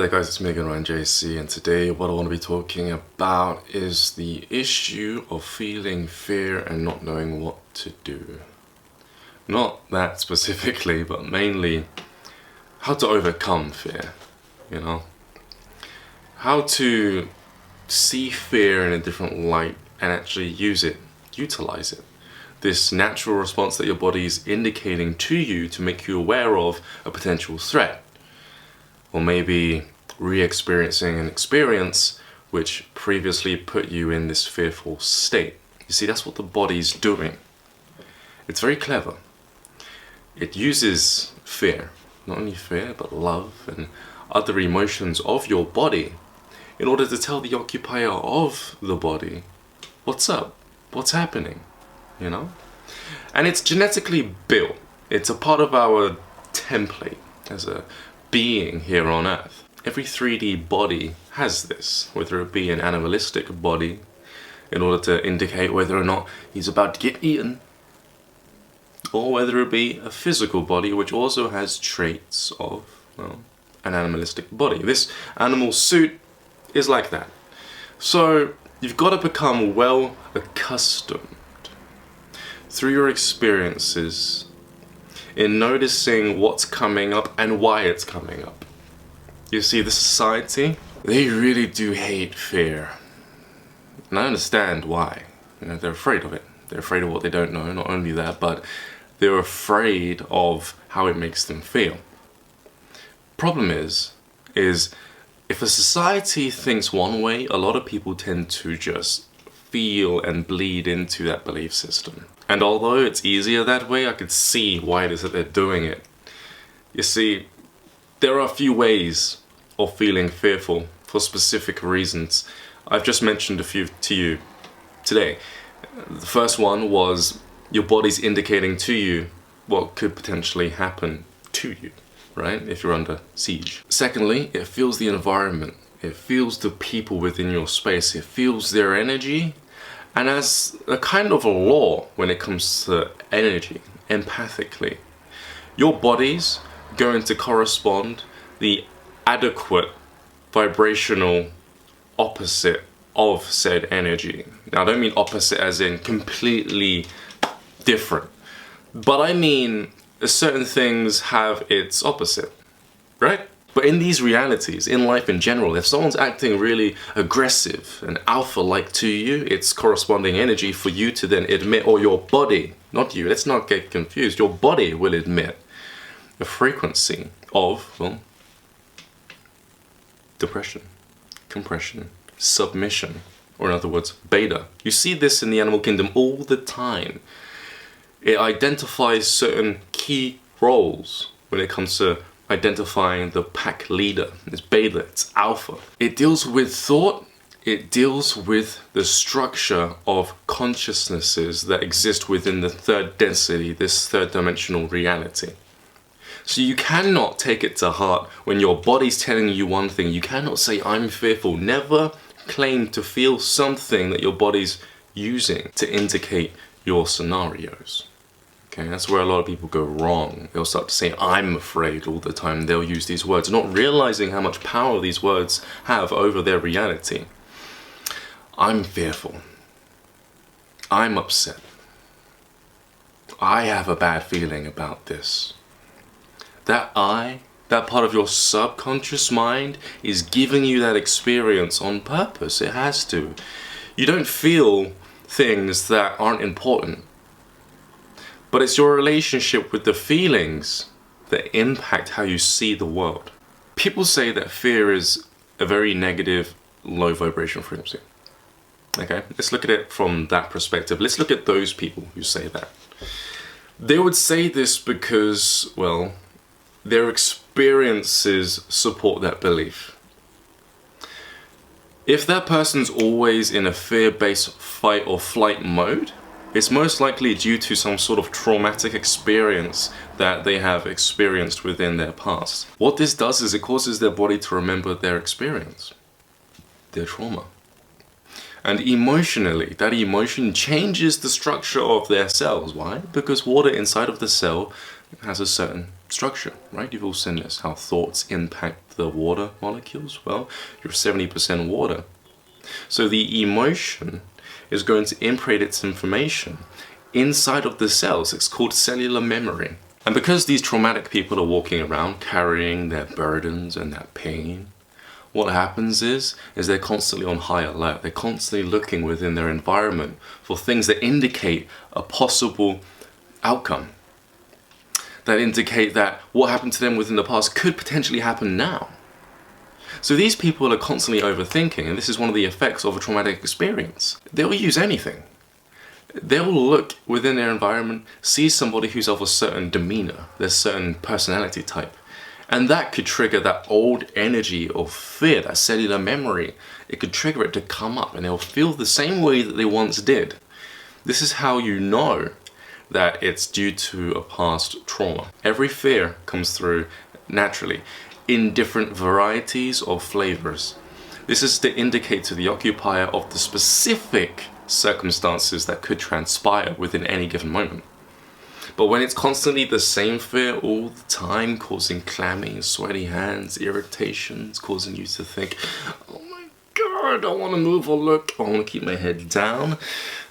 there guys, it's me again, Ryan JC, and today what I want to be talking about is the issue of feeling fear and not knowing what to do. Not that specifically, but mainly how to overcome fear, you know? How to see fear in a different light and actually use it, utilize it. This natural response that your body is indicating to you to make you aware of a potential threat. Or maybe re-experiencing an experience which previously put you in this fearful state. You see, that's what the body's doing. It's very clever. It uses fear, not only fear, but love and other emotions of your body in order to tell the occupier of the body, what's up, what's happening, you know? And it's genetically built. It's a part of our template as a being here on Earth. Every 3D body has this, whether it be an animalistic body in order to indicate whether or not he's about to get eaten, or whether it be a physical body which also has traits of, well, an animalistic body. This animal suit is like that. So you've got to become well accustomed through your experiences in noticing what's coming up and why it's coming up. You see, the society, they really do hate fear. And I understand why. You know, they're afraid of it. They're afraid of what they don't know. Not only that, but they're afraid of how it makes them feel. Problem is if a society thinks one way, a lot of people tend to just feel and bleed into that belief system. And although it's easier that way, I could see why it is that they're doing it. You see, there are a few ways of feeling fearful for specific reasons. I've just mentioned a few to you today. The first one was your body's indicating to you what could potentially happen to you, right? If you're under siege. Secondly, it feels the environment. It feels the people within your space. It feels their energy. And as a kind of a law when it comes to energy, empathically, your body's going to correspond the adequate vibrational opposite of said energy. Now, I don't mean opposite as in completely different, but I mean certain things have its opposite, right? But in these realities, in life in general, if someone's acting really aggressive and alpha-like to you, it's corresponding energy for you to then admit, or your body, not you, let's not get confused, your body will admit a frequency of, well, depression, compression, submission, or in other words, beta. You see this in the animal kingdom all the time. It identifies certain key roles when it comes to identifying the pack leader. It's beta, it's alpha. It deals with thought, it deals with the structure of consciousnesses that exist within the third density, this third dimensional reality. So you cannot take it to heart when your body's telling you one thing. You cannot say, I'm fearful. Never claim to feel something that your body's using to indicate your scenarios. Okay, that's where a lot of people go wrong. They'll start to say, I'm afraid all the time. They'll use these words, not realizing how much power these words have over their reality. I'm fearful. I'm upset. I have a bad feeling about this. That part of your subconscious mind is giving you that experience on purpose. It has to. You don't feel things that aren't important. But it's your relationship with the feelings that impact how you see the world. People say that fear is a very negative, low vibration frequency. Okay, let's look at it from that perspective. Let's look at those people who say that. They would say this because, well, their experiences support that belief. If that person's always in a fear-based fight or flight mode, it's most likely due to some sort of traumatic experience that they have experienced within their past. What this does is it causes their body to remember their experience, their trauma. And emotionally, that emotion changes the structure of their cells. Why? Because water inside of the cell has a certain structure, right? You've all seen this, how thoughts impact the water molecules. Well, you're 70% water. So the emotion is going to imprint its information inside of the cells. It's called cellular memory. And because these traumatic people are walking around carrying their burdens and their pain, what happens is they're constantly on high alert. They're constantly looking within their environment for things that indicate a possible outcome, that indicate that what happened to them within the past could potentially happen now. So these people are constantly overthinking, and this is one of the effects of a traumatic experience. They'll use anything. They'll look within their environment, see somebody who's of a certain demeanor, their certain personality type, and that could trigger that old energy of fear, that cellular memory. It could trigger it to come up, and they'll feel the same way that they once did. This is how you know that it's due to a past trauma. Every fear comes through naturally in different varieties of flavors. This is to indicate to the occupier of the specific circumstances that could transpire within any given moment. But when it's constantly the same fear all the time, causing clammy, sweaty hands, irritations, causing you to think, oh my God, I want to move or look, I want to keep my head down,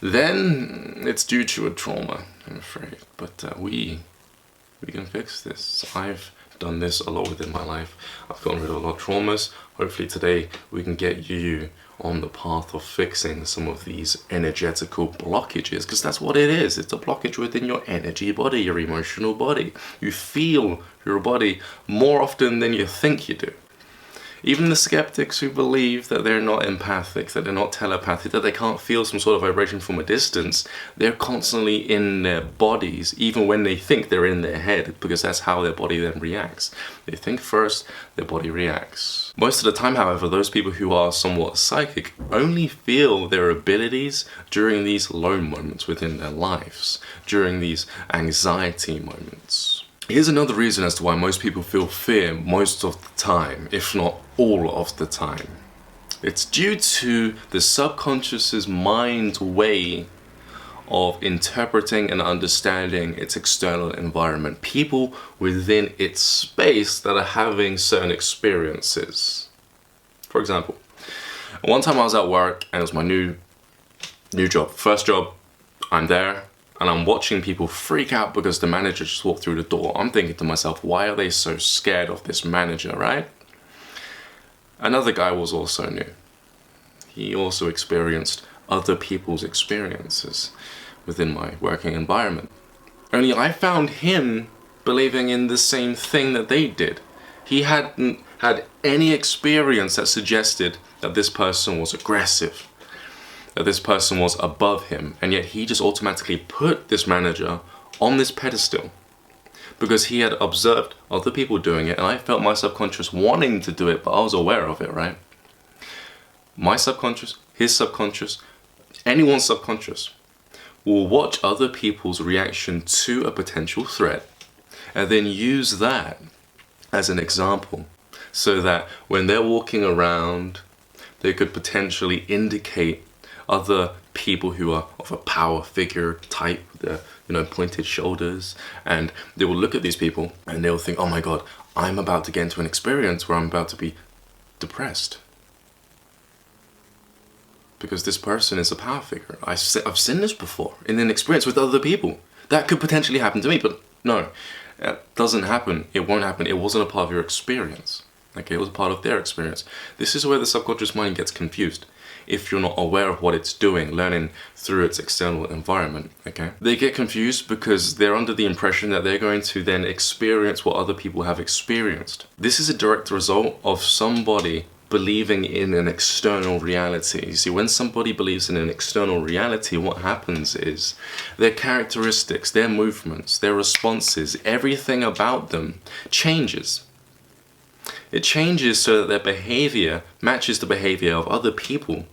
then it's due to a trauma, I'm afraid. But we can fix this. I've done this a lot within my life. I've gotten rid of a lot of traumas. Hopefully today we can get you on the path of fixing some of these energetical blockages, because that's what it is. It's a blockage within your energy body, your emotional body. You feel your body more often than you think you do. Even the skeptics who believe that they're not empathic, that they're not telepathic, that they can't feel some sort of vibration from a distance, they're constantly in their bodies, even when they think they're in their head, because that's how their body then reacts. They think first, their body reacts. Most of the time, however, those people who are somewhat psychic only feel their abilities during these low moments within their lives, during these anxiety moments. Here's another reason as to why most people feel fear most of the time, if not all of the time. It's due to the subconscious's mind's way of interpreting and understanding its external environment. People within its space that are having certain experiences. For example, one time I was at work and it was my new job, first job. I'm there. And I'm watching people freak out because the manager just walked through the door. I'm thinking to myself, why are they so scared of this manager, right? Another guy was also new. He also experienced other people's experiences within my working environment. Only I found him believing in the same thing that they did. He hadn't had any experience that suggested that this person was aggressive, that this person was above him, and yet he just automatically put this manager on this pedestal because he had observed other people doing it, and I felt my subconscious wanting to do it, but I was aware of it, right? My subconscious, his subconscious, anyone's subconscious will watch other people's reaction to a potential threat and then use that as an example so that when they're walking around, they could potentially indicate other people who are of a power figure type, the pointed shoulders, and they will look at these people and they'll think, oh my God, I'm about to get into an experience where I'm about to be depressed because this person is a power figure. I've seen this before in an experience with other people. That could potentially happen to me, but no, it doesn't happen. It won't happen. It wasn't a part of your experience. Okay, it was a part of their experience. This is where the subconscious mind gets confused. If you're not aware of what it's doing, learning through its external environment, okay? They get confused because they're under the impression that they're going to then experience what other people have experienced. This is a direct result of somebody believing in an external reality. You see, when somebody believes in an external reality, what happens is their characteristics, their movements, their responses, everything about them changes. It changes so that their behavior matches the behavior of other people.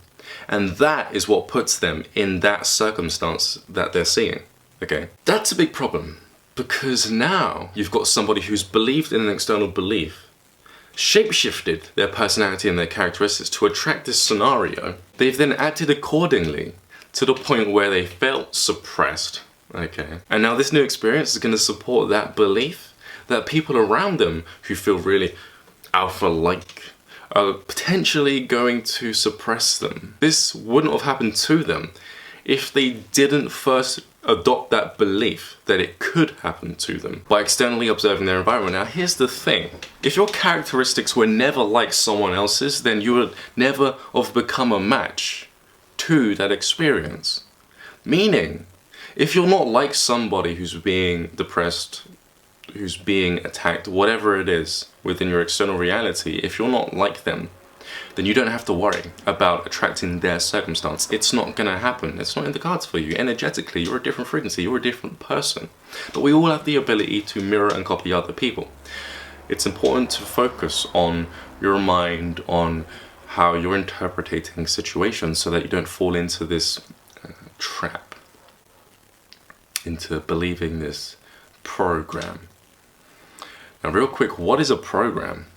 And that is what puts them in that circumstance that they're seeing, okay? That's a big problem because now you've got somebody who's believed in an external belief, shape-shifted their personality and their characteristics to attract this scenario. They've then acted accordingly to the point where they felt suppressed, okay? And now this new experience is going to support that belief that people around them who feel really alpha-like are potentially going to suppress them. This wouldn't have happened to them if they didn't first adopt that belief that it could happen to them by externally observing their environment. Now here's the thing, if your characteristics were never like someone else's, then you would never have become a match to that experience. Meaning, if you're not like somebody who's being depressed, who's being attacked, whatever it is within your external reality, if you're not like them, then you don't have to worry about attracting their circumstance. It's not gonna happen. It's not in the cards for you. Energetically, you're a different frequency, you're a different person. But we all have the ability to mirror and copy other people. It's important to focus on your mind, on how you're interpreting situations so that you don't fall into this trap, into believing this program. Now real quick, what is a program?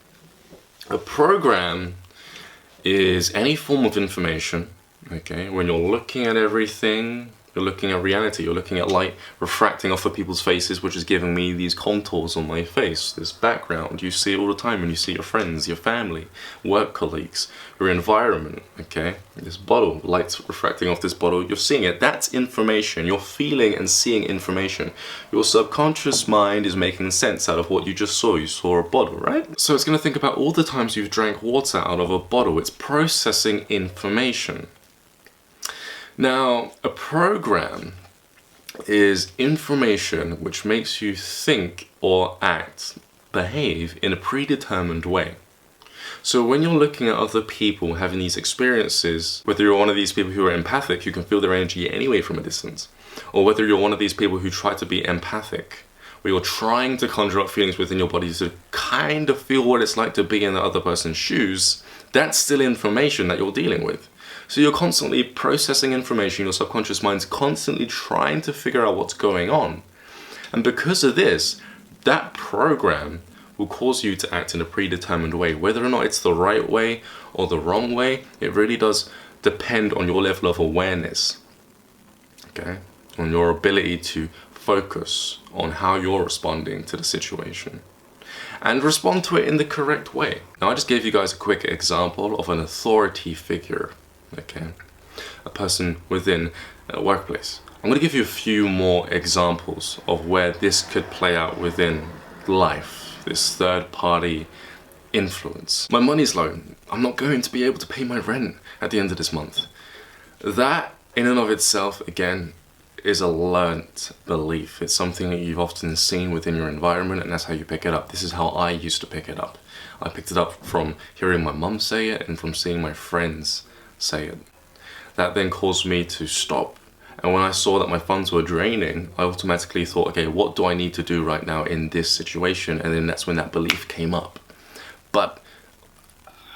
A program is any form of information, okay? When you're looking at everything, you're looking at reality, you're looking at light refracting off of people's faces, which is giving me these contours on my face, this background. You see it all the time when you see your friends, your family, work colleagues, your environment, okay? This bottle, light's refracting off this bottle, you're seeing it. That's information. You're feeling and seeing information. Your subconscious mind is making sense out of what you just saw. You saw a bottle, right? So it's going to think about all the times you've drank water out of a bottle. It's processing information. Now, a program is information which makes you think or act, behave in a predetermined way. So when you're looking at other people having these experiences, whether you're one of these people who are empathic, you can feel their energy anyway from a distance, or whether you're one of these people who try to be empathic, where you're trying to conjure up feelings within your body to kind of feel what it's like to be in the other person's shoes, that's still information that you're dealing with. So you're constantly processing information, your subconscious mind's constantly trying to figure out what's going on. And because of this, that program will cause you to act in a predetermined way. Whether or not it's the right way or the wrong way, it really does depend on your level of awareness, okay? On your ability to focus on how you're responding to the situation and respond to it in the correct way. Now I just gave you guys a quick example of an authority figure, okay? A person within a workplace. I'm going to give you a few more examples of where this could play out within life, this third-party influence. My money's low. I'm not going to be able to pay my rent at the end of this month. That, in and of itself, again, is a learnt belief. It's something that you've often seen within your environment, and that's how you pick it up. This is how I used to pick it up. I picked it up from hearing my mum say it and from seeing my friends say it. That then caused me to stop. And when I saw that my funds were draining, I automatically thought, okay, what do I need to do right now in this situation? And then that's when that belief came up. But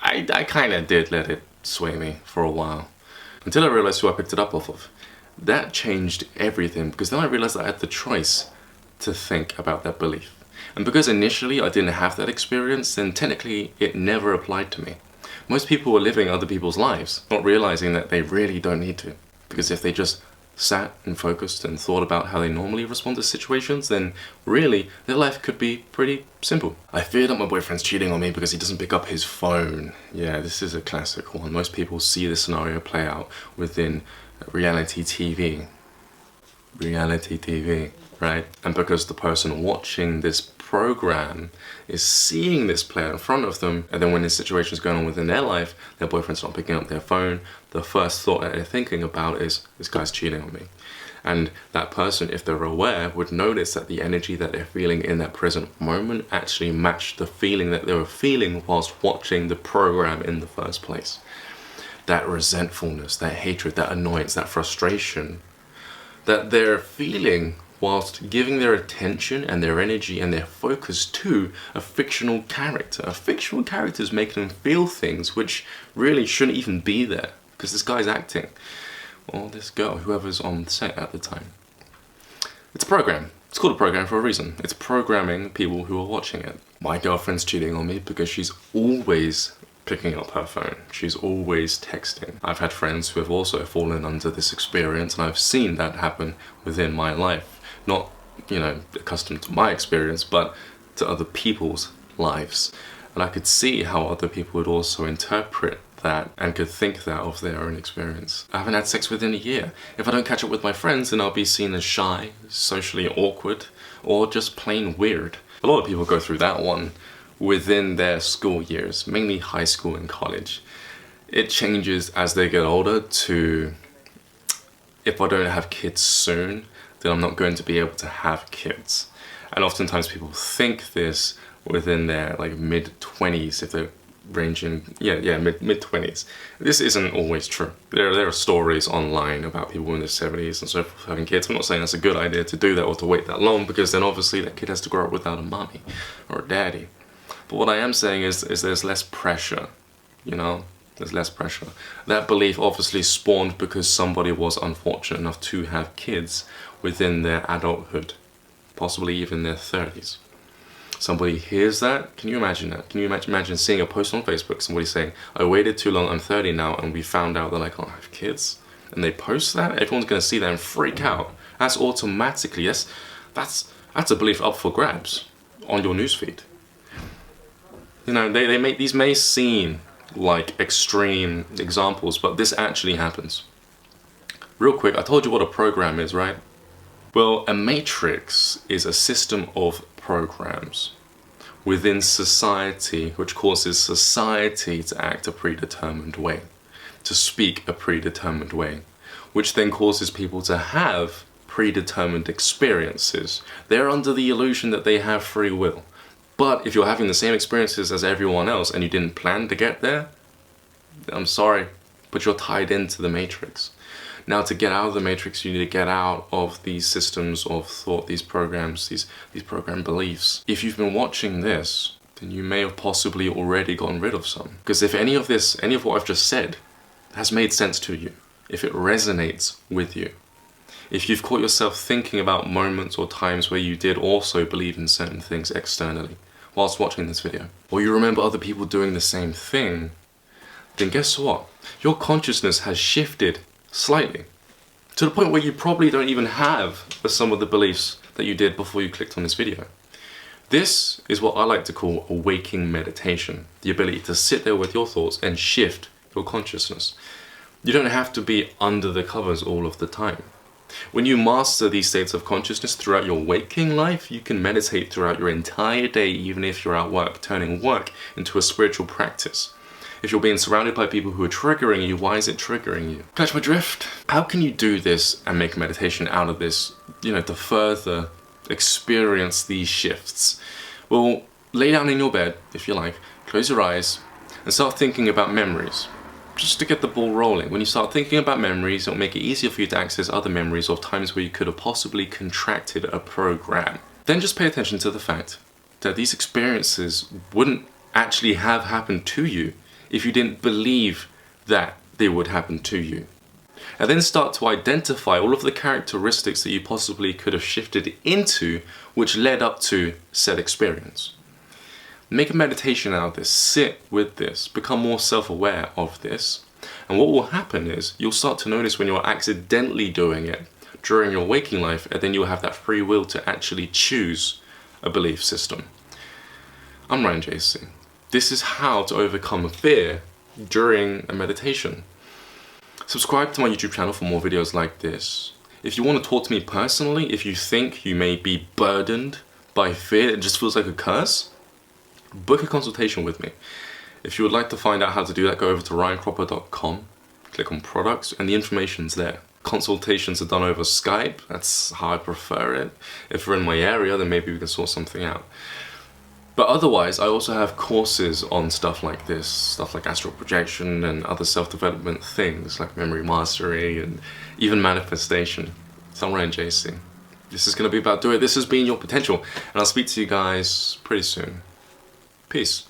I kind of did let it sway me for a while, until I realized who I picked it up off of. That changed everything, because then I realized I had the choice to think about that belief. And because initially I didn't have that experience, then technically it never applied to me. Most people are living other people's lives, not realizing that they really don't need to. Because if they just sat and focused and thought about how they normally respond to situations, then really their life could be pretty simple. I fear that my boyfriend's cheating on me because he doesn't pick up his phone. Yeah, this is a classic one. Most people see this scenario play out within reality TV. Reality TV, right? And because the person watching this program is seeing this play out in front of them, and then when this situation is going on within their life, their boyfriend's not picking up their phone, the first thought that they're thinking about is, this guy's cheating on me. And that person, if they're aware, would notice that the energy that they're feeling in that present moment actually matched the feeling that they were feeling whilst watching the program in the first place. That resentfulness, that hatred, that annoyance, that frustration that they're feeling whilst giving their attention and their energy and their focus to a fictional character. A fictional character is making them feel things which really shouldn't even be there, because this guy's acting, or this girl, whoever's on set at the time. It's a program. It's called a program for a reason. It's programming people who are watching it. My girlfriend's cheating on me because she's always picking up her phone. She's always texting. I've had friends who have also fallen under this experience, and I've seen that happen within my life. Not, accustomed to my experience, but to other people's lives. And I could see how other people would also interpret that and could think that of their own experience. I haven't had sex within a year. If I don't catch up with my friends, then I'll be seen as shy, socially awkward, or just plain weird. A lot of people go through that one within their school years, mainly high school and college. It changes as they get older to, if I don't have kids soon, then I'm not going to be able to have kids. And oftentimes people think this within their like mid-20s, if they're ranging, mid-20s. This isn't always true. There are stories online about people in their 70s and so forth having kids. I'm not saying that's a good idea to do that or to wait that long, because then obviously that kid has to grow up without a mommy or a daddy. But what I am saying is there's less pressure, you know? There's less pressure. That belief obviously spawned because somebody was unfortunate enough to have kids within their adulthood, possibly even their 30s. Somebody hears that. Can you imagine that? Can you imagine seeing a post on Facebook, somebody saying, I waited too long, I'm 30 now, and we found out that I can't have kids? And they post that? Everyone's going to see that and freak out. That's automatically, that's a belief up for grabs on your newsfeed. You know, these may seem like extreme examples, but this actually happens. Real quick, I told you what a program is, right? Well, a matrix is a system of programs within society which causes society to act a predetermined way, to speak a predetermined way, which then causes people to have predetermined experiences. They're under the illusion that they have free will. But if you're having the same experiences as everyone else and you didn't plan to get there, I'm sorry, but you're tied into the matrix. Now, to get out of the matrix, you need to get out of these systems of thought, these programs, these program beliefs. If you've been watching this, then you may have possibly already gotten rid of some. Because if any of what I've just said has made sense to you, if it resonates with you, if you've caught yourself thinking about moments or times where you did also believe in certain things externally whilst watching this video, or you remember other people doing the same thing, then guess what? Your consciousness has shifted slightly to the point where you probably don't even have some of the beliefs that you did before you clicked on this video. This is what I like to call a waking meditation, the ability to sit there with your thoughts and shift your consciousness. You don't have to be under the covers all of the time. When you master these states of consciousness throughout your waking life, you can meditate throughout your entire day, even if you're at work, turning work into a spiritual practice. If you're being surrounded by people who are triggering you, why is it triggering you? Catch my drift? How can you do this and make meditation out of this, to further experience these shifts? Well, lay down in your bed, if you like, close your eyes, and start thinking about memories. Just to get the ball rolling. When you start thinking about memories, it'll make it easier for you to access other memories of times where you could have possibly contracted a program. Then just pay attention to the fact that these experiences wouldn't actually have happened to you if you didn't believe that they would happen to you. And then start to identify all of the characteristics that you possibly could have shifted into which led up to said experience. Make a meditation out of this, sit with this, become more self-aware of this. And what will happen is you'll start to notice when you're accidentally doing it during your waking life, and then you'll have that free will to actually choose a belief system. I'm Ryan JC. This is how to overcome fear during a meditation. Subscribe to my YouTube channel for more videos like this. If you want to talk to me personally, if you think you may be burdened by fear, it just feels like a curse, book a consultation with me. If you would like to find out how to do that, go over to ryancropper.com, click on products, and the information's there. Consultations are done over Skype, that's how I prefer it. If you're in my area, then maybe we can sort something out. But otherwise, I also have courses on stuff like this, stuff like astral projection and other self-development things like memory mastery and even manifestation. So I'm Ryan JC. This is going to be about doing it. This has been your potential, and I'll speak to you guys pretty soon. Peace.